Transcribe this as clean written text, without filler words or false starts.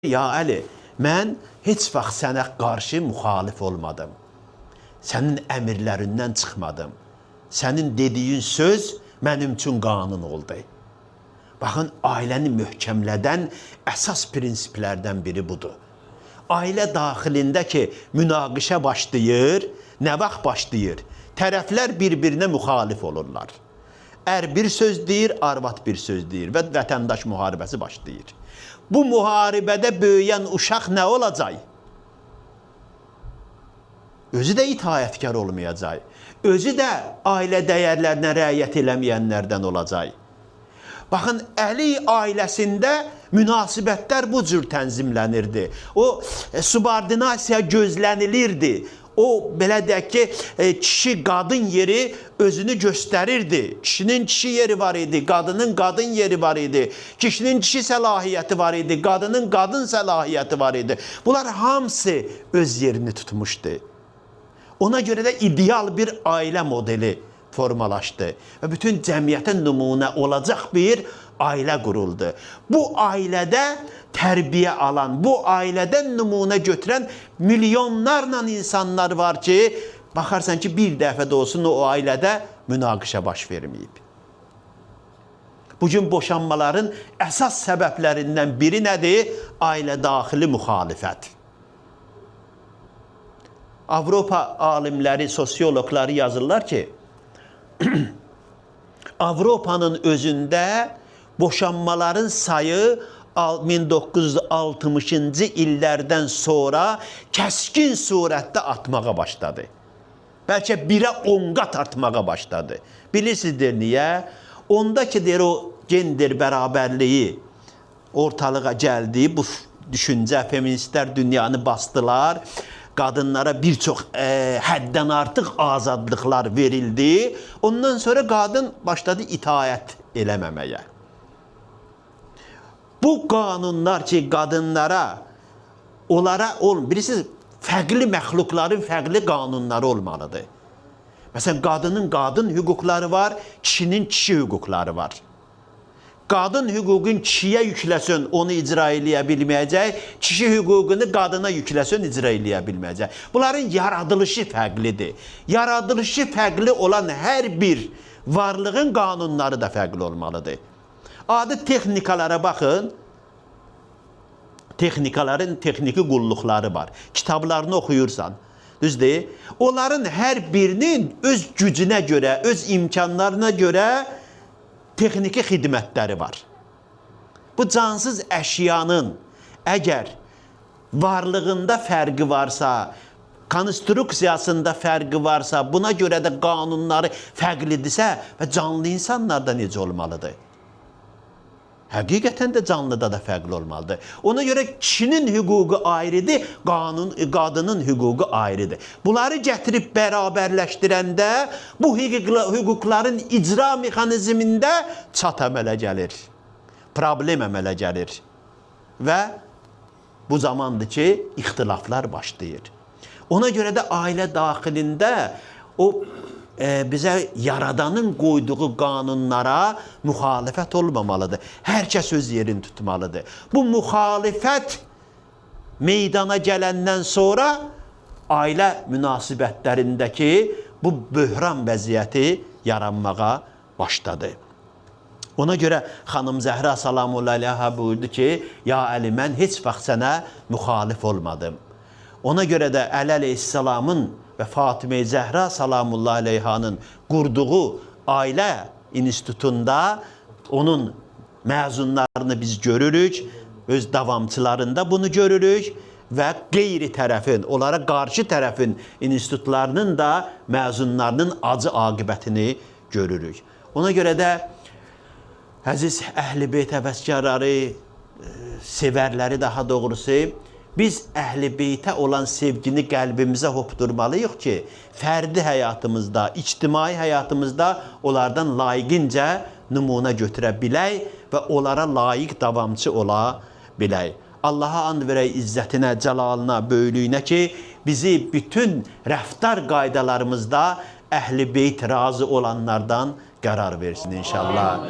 Ya Əli, mən heç vaxt sənə qarşı müxalif olmadım. Sənin əmirlərindən çıxmadım. Sənin dediyin söz mənim üçün qanun oldu. Baxın, ailəni möhkəmlədən əsas prinsiplərdən biri budur. Ailə daxilində ki, münaqişə başlayır, nə vaxt başlayır? Tərəflər bir-birinə müxalif olurlar. Ər bir söz deyir, arvad bir söz deyir və vətəndaş müharibəsi başlayır. Bu müharibədə böyüyən uşaq nə olacaq? Özü də itaətkar olmayacaq. Özü də ailə dəyərlərinə riayət eləməyənlərdən olacaq. Baxın, Əli ailəsində münasibətlər bu cür tənzimlənirdi. O, subordinasiya gözlənilirdi. O, belə deyək ki, kişi qadın yeri özünü göstərirdi. Kişinin kişi yeri var idi, qadının qadın yeri var idi. Kişinin kişi səlahiyyəti var idi, qadının qadın səlahiyyəti var idi. Bunlar hamısı öz yerini tutmuşdu. Ona görə də ideal bir ailə modeli formalaşdı və bütün cəmiyyətə nümunə olacaq bir ailə quruldu. Bu ailədə tərbiyə alan, bu ailədən nümunə götürən milyonlarla insanlar var ki, baxarsan ki, bir dəfə də olsun o ailədə münaqişə baş verməyib. Bugün boşanmaların əsas səbəblərindən biri nədir? Ailə daxili müxalifət. Avropa alimləri, sosiologları yazırlar ki, Avropanın özündə boşanmaların sayı 1960-cı illərdən sonra kəskin surətdə artmağa başladı. Bəlkə 1-ə 10 qat artmağa başladı. Bilirsinizdir niyə? Onda ki, deyir, o gender bərabərliyi ortalığa gəldi, bu düşüncə, feministlər dünyanı bastılar, qadınlara bir çox həddən artıq azadlıqlar verildi. Ondan sonra qadın başladı itaət eləməməyə. Bu qanunlar ki, qadınlara, onlara bilirsiniz, fərqli məxluqların fərqli qanunları olmalıdır. Məsələn, qadının qadın hüquqları var, kişinin kişi hüquqları var. Qadın hüququn kişiyə yükləsin, onu icra eləyə bilməyəcək, kişi hüququnu qadına yükləsin, icra eləyə bilməyəcək. Bunların yaradılışı fərqlidir. Yaradılışı fərqli olan hər bir varlığın qanunları da fərqli olmalıdır. Adi texnikalara baxın, texnikaların texniki qulluqları var. Kitablarını oxuyursan, düzdür? Onların hər birinin öz gücünə görə, öz imkanlarına görə texniki xidmətləri var. Bu cansız əşyanın əgər varlığında fərqi varsa, konstruksiyasında fərqi varsa, buna görə də qanunları fərqlidirsə və canlı insanlarda necə olmalıdır? Həqiqətən də canlıda da fərqli olmalıdır. Ona görə kişinin hüququ ayrıdır, qadının hüququ ayrıdır. Bunları gətirib bərabərləşdirəndə bu hüquqların icra mexanizmində çat əmələ gəlir, problem əmələ gəlir və bu zamandır ki, ixtilaflar başlayır. Ona görə də ailə daxilində o bizə yaradanın qoyduğu qanunlara müxalifət olmamalıdır. Hər kəs öz yerini tutmalıdır. Bu müxalifət meydana gələndən sonra ailə münasibətlərindəki bu böhran vəziyyəti yaranmağa başladı. Ona görə xanım Zəhra salamullahi aleyha buyurdu ki, ya Əli, mən heç vaxt sənə müxalif olmadım. Ona görə də Əli əleyhissalamın və Fatimə Zəhra salamullahi aleyhanın qurduğu ailə institutunda onun məzunlarını biz görürük, öz davamçılarında bunu görürük və qeyri tərəfin, onlara qarşı tərəfin institutlarının da məzunlarının acı aqibətini görürük. Ona görə də əziz Əhl-i Beyt həvəskarları, sevərləri daha doğrusu, biz Əhl-i Beytə olan sevgini qəlbimizə hopdurmalıyıq ki, fərdi həyatımızda, ictimai həyatımızda onlardan layiqincə nümunə götürə bilək və onlara layiq davamçı ola bilək. Allaha and verək izzətinə, cəlalına, böyülüyünə ki, bizi bütün rəftar qaydalarımızda Əhl-i Beyt razı olanlardan qərar versin inşallah.